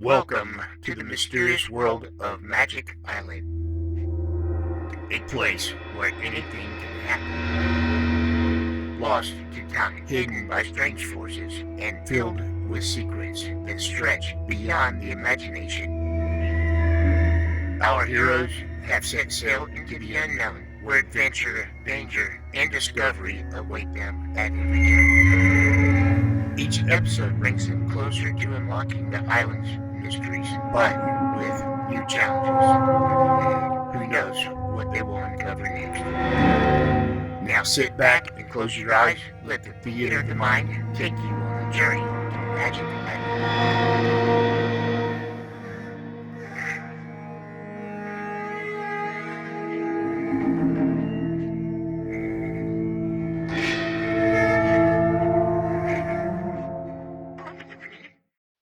Welcome to the mysterious world of Magic Island, a place where anything can happen. Lost to time, hidden by strange forces, and filled with secrets that stretch beyond the imagination. Our heroes have set sail into the unknown, where adventure, danger, and discovery await them at every turn. Each episode brings them closer to unlocking the island's mysteries, but with new challenges. Who knows what they will uncover next? Now sit back and close your eyes. Let the theater of the mind take you on a journey to Magic Island.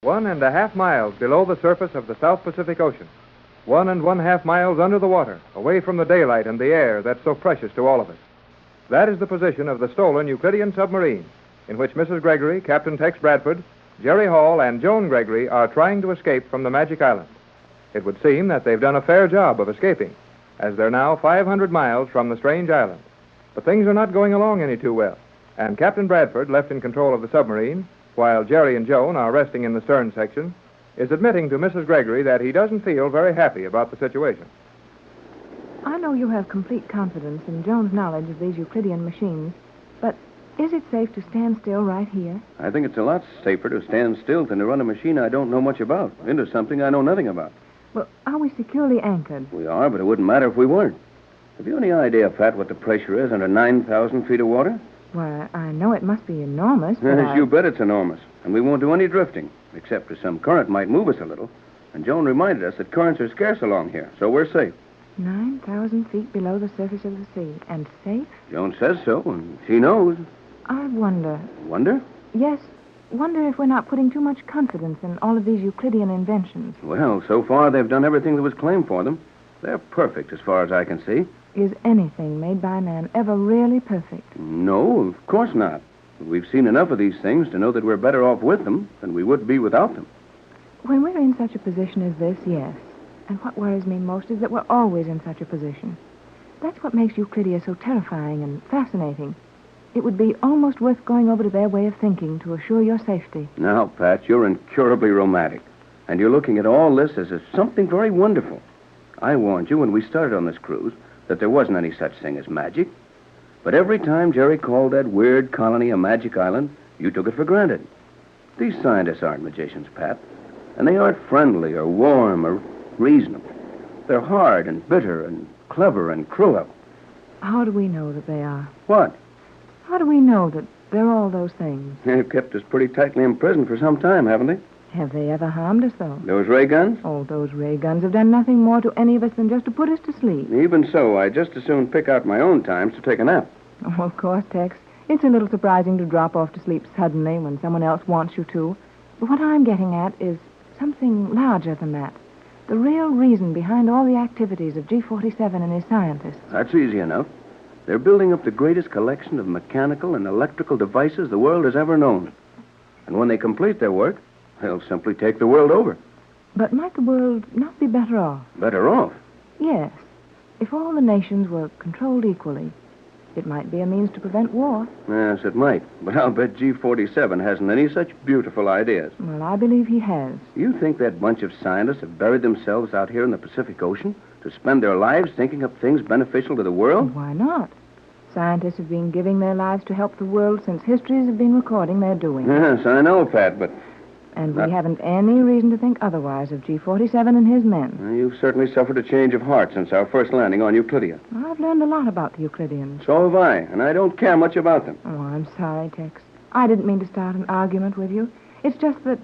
One and a half miles below the surface of the South Pacific Ocean. 1.5 miles under the water, away from the daylight and the air that's so precious to all of us. That is the position of the stolen Euclidean submarine, in which Mrs. Gregory, Captain Tex Bradford, Jerry Hall, and Joan Gregory are trying to escape from the Magic Island. It would seem that they've done a fair job of escaping, as they're now 500 miles from the strange island. But things are not going along any too well, and Captain Bradford, left in control of the submarine, while Jerry and Joan are resting in the stern section, is admitting to Mrs. Gregory that he doesn't feel very happy about the situation. I know you have complete confidence in Joan's knowledge of these Euclidean machines, but is it safe to stand still right here? I think it's a lot safer to stand still than to run a machine I don't know much about, into something I know nothing about. Well, are we securely anchored? We are, but it wouldn't matter if we weren't. Have you any idea, Pat, what the pressure is under 9,000 feet of water? Why, I know it must be enormous, but You bet it's enormous. And we won't do any drifting, except for some current might move us a little. And Joan reminded us that currents are scarce along here, so we're safe. 9,000 feet below the surface of the sea, and safe? Joan says so, and she knows. I wonder. Wonder? Yes, wonder if we're not putting too much confidence in all of these Euclidean inventions. Well, so far they've done everything that was claimed for them. They're perfect as far as I can see. Is anything made by man ever really perfect? No, of course not. We've seen enough of these things to know that we're better off with them than we would be without them. When we're in such a position as this, yes. And what worries me most is that we're always in such a position. That's what makes Euclidia so terrifying and fascinating. It would be almost worth going over to their way of thinking to assure your safety. Now, Pat, you're incurably romantic. And you're looking at all this as something very wonderful. I warned you when we started on this cruise that there wasn't any such thing as magic. But every time Jerry called that weird colony a magic island, you took it for granted. These scientists aren't magicians, Pat. And they aren't friendly or warm or reasonable. They're hard and bitter and clever and cruel. How do we know that they are? What? How do we know that they're all those things? They've kept us pretty tightly imprisoned for some time, haven't they? Have they ever harmed us, though? Those ray guns? Oh, those ray guns have done nothing more to any of us than just to put us to sleep. Even so, I'd just as soon pick out my own times to take a nap. Oh, of course, Tex. It's a little surprising to drop off to sleep suddenly when someone else wants you to. But what I'm getting at is something larger than that. The real reason behind all the activities of G47 and his scientists. That's easy enough. They're building up the greatest collection of mechanical and electrical devices the world has ever known. And when they complete their work, they'll simply take the world over. But might the world not be better off? Better off? Yes. If all the nations were controlled equally, it might be a means to prevent war. Yes, it might. But I'll bet G47 hasn't any such beautiful ideas. Well, I believe he has. You think that bunch of scientists have buried themselves out here in the Pacific Ocean to spend their lives thinking up things beneficial to the world? Why not? Scientists have been giving their lives to help the world since histories have been recording their doing. Yes, I know, Pat, but... And we haven't any reason to think otherwise of G47 and his men. You've certainly suffered a change of heart since our first landing on Euclidia. I've learned a lot about the Euclideans. So have I, and I don't care much about them. Oh, I'm sorry, Tex. I didn't mean to start an argument with you. It's just that...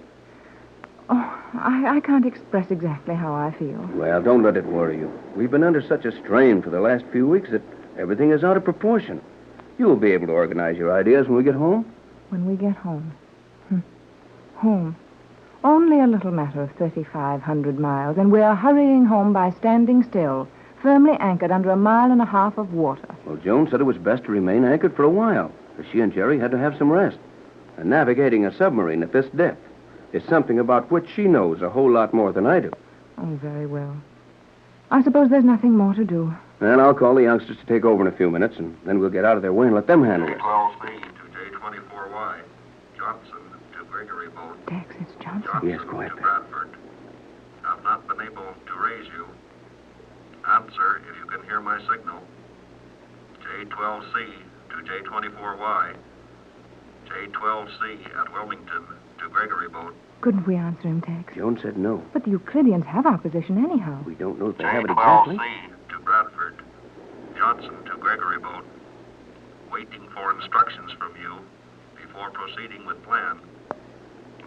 Oh, I can't express exactly how I feel. Well, don't let it worry you. We've been under such a strain for the last few weeks that everything is out of proportion. You'll be able to organize your ideas when we get home. When we get home. Home. Only a little matter of 3,500 miles, and we're hurrying home by standing still, firmly anchored under 1.5 miles of water. Well, Joan said it was best to remain anchored for a while, because she and Jerry had to have some rest. And navigating a submarine at this depth is something about which she knows a whole lot more than I do. Oh, very well. I suppose there's nothing more to do. And I'll call the youngsters to take over in a few minutes, and then we'll get out of their way and let them handle it. J12C to J24Y. Johnson to Gregory boat. Tex, it's Johnson. Johnson Yes, go ahead, to Pat. Bradford. I've not been able to raise you. Answer if you can hear my signal. J12C to J24Y. J12C at Wilmington to Gregory boat. Couldn't we answer him, Tex? Joan said no. But the Euclideans have our position anyhow. We don't know if they have it exactly. J12C to Bradford. Johnson to Gregory boat. Waiting for instructions from you before proceeding with plan.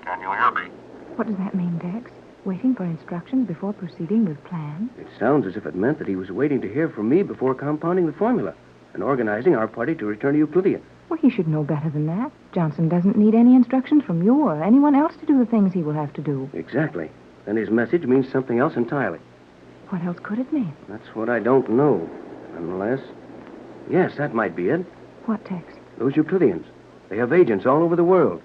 Can you hear me? What does that mean, Tex? Waiting for instructions before proceeding with plans? It sounds as if it meant that he was waiting to hear from me before compounding the formula and organizing our party to return to Euclidia. Well, he should know better than that. Johnson doesn't need any instructions from you or anyone else to do the things he will have to do. Exactly. Then his message means something else entirely. What else could it mean? That's what I don't know. Unless... Yes, that might be it. What, Tex? Those Euclideans. They have agents all over the world.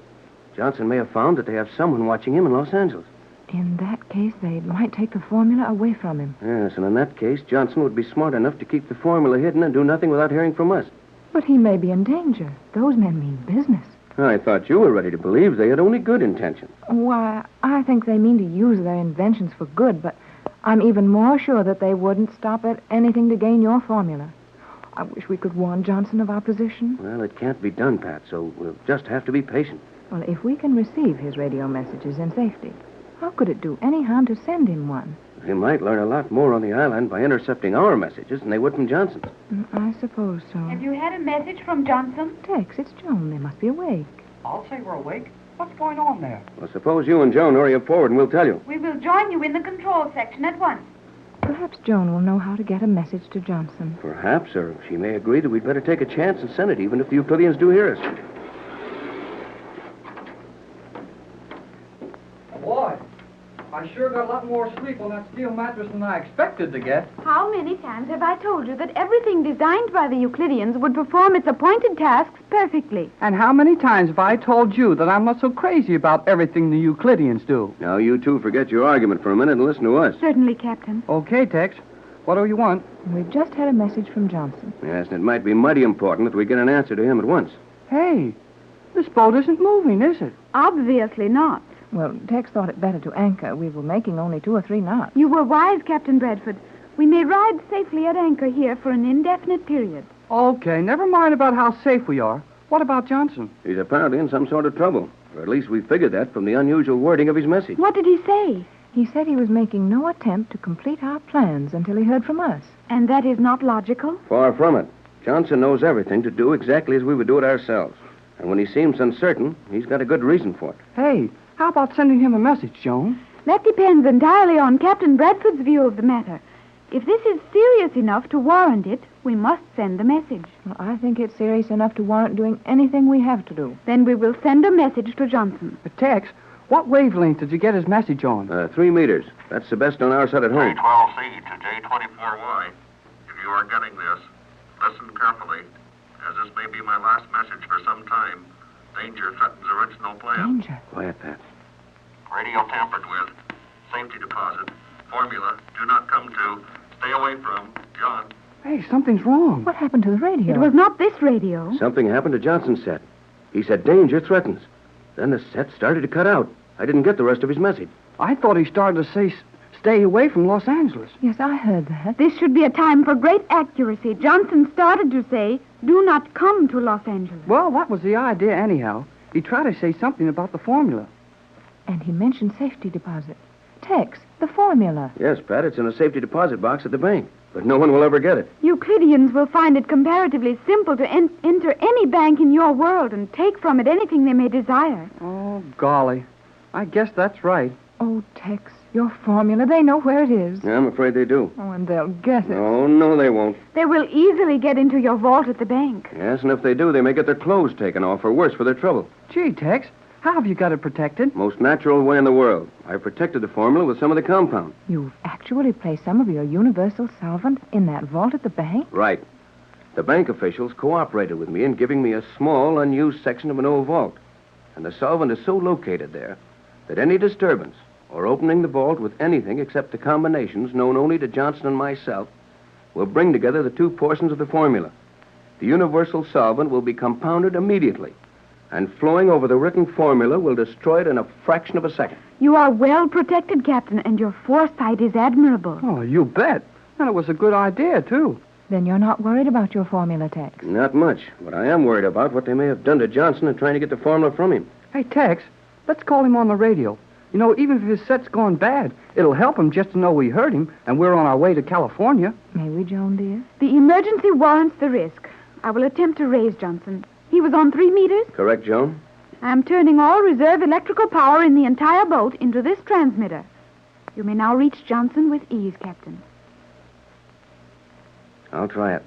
Johnson may have found that they have someone watching him in Los Angeles. In that case, they might take the formula away from him. Yes, and in that case, Johnson would be smart enough to keep the formula hidden and do nothing without hearing from us. But he may be in danger. Those men mean business. I thought you were ready to believe they had only good intentions. Why, I think they mean to use their inventions for good, but I'm even more sure that they wouldn't stop at anything to gain your formula. I wish we could warn Johnson of our position. Well, it can't be done, Pat, so we'll just have to be patient. Well, if we can receive his radio messages in safety, how could it do any harm to send him one? They might learn a lot more on the island by intercepting our messages than they would from Johnson's. I suppose so. Have you had a message from Johnson? Tex, it's Joan. They must be awake. I'll say we're awake. What's going on there? Well, suppose you and Joan hurry up forward and we'll tell you. We will join you in the control section at once. Perhaps Joan will know how to get a message to Johnson. Perhaps, or she may agree that we'd better take a chance and send it, even if the Euclideans do hear us. Boy, I sure got a lot more sleep on that steel mattress than I expected to get. How many times have I told you that everything designed by the Euclideans would perform its appointed tasks perfectly? And how many times have I told you that I'm not so crazy about everything the Euclideans do? Now, you two forget your argument for a minute and listen to us. Certainly, Captain. Okay, Tex. What do you want? We've just had a message from Johnson. Yes, and it might be mighty important that we get an answer to him at once. Hey, this boat isn't moving, is it? Obviously not. Well, Tex thought it better to anchor. We were making only 2 or 3 knots. You were wise, Captain Bradford. We may ride safely at anchor here for an indefinite period. Okay, never mind about how safe we are. What about Johnson? He's apparently in some sort of trouble. Or at least we figured that from the unusual wording of his message. What did he say? He said he was making no attempt to complete our plans until he heard from us. And that is not logical? Far from it. Johnson knows everything to do exactly as we would do it ourselves. And when he seems uncertain, he's got a good reason for it. Hey, how about sending him a message, Joan? That depends entirely on Captain Bradford's view of the matter. If this is serious enough to warrant it, we must send the message. Well, I think it's serious enough to warrant doing anything we have to do. Then we will send a message to Johnson. But Tex, what wavelength did you get his message on? 3 meters. That's the best on our side at home. J12C to J24Y. If you are getting this, listen carefully, as this may be my last message for some time. Danger threatens original plan. Danger. Quiet, Pat. Radio tampered with. Safety deposit. Formula. Do not come to. Stay away from. John. Hey, something's wrong. What happened to the radio? It was not this radio. Something happened to Johnson's set. He said danger threatens. Then the set started to cut out. I didn't get the rest of his message. I thought he started to say stay away from Los Angeles. Yes, I heard that. This should be a time for great accuracy. Johnson started to say, do not come to Los Angeles. Well, that was the idea anyhow. He tried to say something about the formula. And he mentioned safety deposit. Tex, the formula. Yes, Pat, it's in a safety deposit box at the bank. But no one will ever get it. Euclideans will find it comparatively simple to enter any bank in your world and take from it anything they may desire. Oh, golly. I guess that's right. Oh, Tex, your formula. They know where it is. Yeah, I'm afraid they do. Oh, and they'll get it. Oh, no, they won't. They will easily get into your vault at the bank. Yes, and if they do, they may get their clothes taken off, or worse, for their trouble. Gee, Tex, how have you got it protected? Most natural way in the world. I protected the formula with some of the compound. You've actually placed some of your universal solvent in that vault at the bank? Right. The bank officials cooperated with me in giving me a small, unused section of an old vault. And the solvent is so located there that any disturbance or opening the vault with anything except the combinations known only to Johnson and myself will bring together the two portions of the formula. The universal solvent will be compounded immediately, and flowing over the written formula will destroy it in a fraction of a second. You are well protected, Captain, and your foresight is admirable. Oh, you bet. And it was a good idea, too. Then you're not worried about your formula, Tex. Not much, but I am worried about what they may have done to Johnson in trying to get the formula from him. Hey, Tex, let's call him on the radio. You know, even if his set's gone bad, it'll help him just to know we heard him and we're on our way to California. May we, Joan, dear? The emergency warrants the risk. I will attempt to raise Johnson. He was on 3 meters. Correct, Joan? I'm turning all reserve electrical power in the entire boat into this transmitter. You may now reach Johnson with ease, Captain. I'll try it.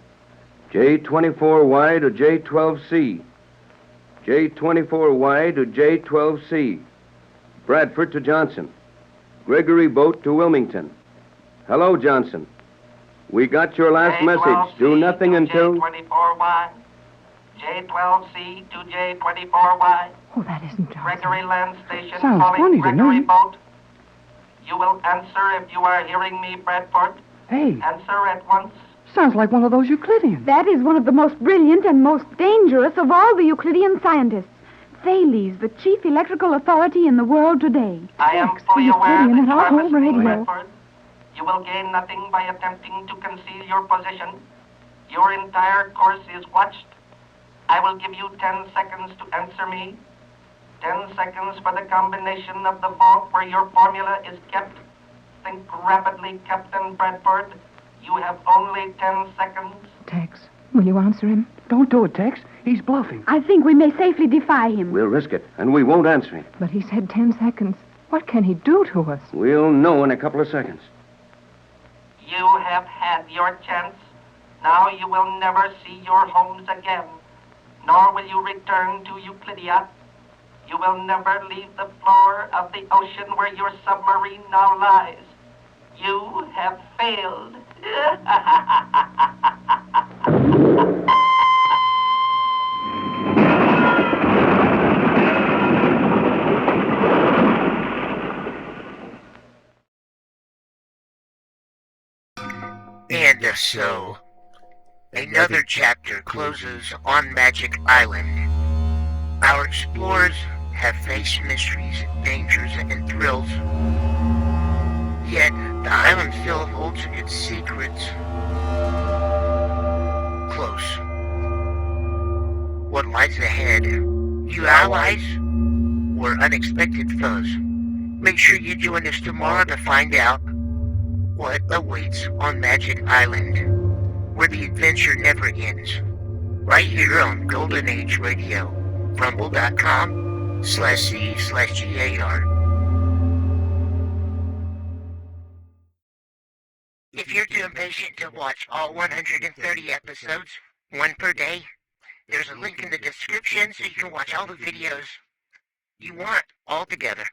J24Y to J12C. J24Y to J12C. Bradford to Johnson. Gregory boat to Wilmington. Hello, Johnson. We got your last message. Do nothing until... J24Y. J12C to J24Y. Oh, that isn't Johnson. Gregory Land Station Sounds calling funny to Gregory me. boat. You will answer if you are hearing me, Bradford. Hey, Answer at once. sounds like one of those Euclideans. That is one of the most brilliant and most dangerous of all the Euclidean scientists. Thales, the chief electrical authority in the world today. I am Tex, fully the aware Euclidean that and you our are whole listening, radio. Bradford. You will gain nothing by attempting to conceal your position. Your entire course is watched. I will give you 10 seconds to answer me. 10 seconds for the combination of the vault where your formula is kept. Think rapidly, Captain Bradford. You have only 10 seconds. Tex, will you answer him? Don't do it, Tex. He's bluffing. I think we may safely defy him. We'll risk it, and we won't answer him. But he said 10 seconds. What can he do to us? We'll know in a couple of seconds. You have had your chance. Now you will never see your homes again, nor will you return to Euclidia. You will never leave the floor of the ocean where your submarine now lies. You have failed. And so, another chapter closes on Magic Island. Our explorers have faced mysteries, dangers, and thrills. Yet, the island still holds its secrets close. What lies ahead? New allies or unexpected foes? Make sure you join us tomorrow to find out what awaits on Magic Island, where the adventure never ends. Right here on Golden Age Radio, rumble.com/C/GAR. If you're too impatient to watch all 130 episodes, one per day, there's a link in the description so you can watch all the videos you want all together.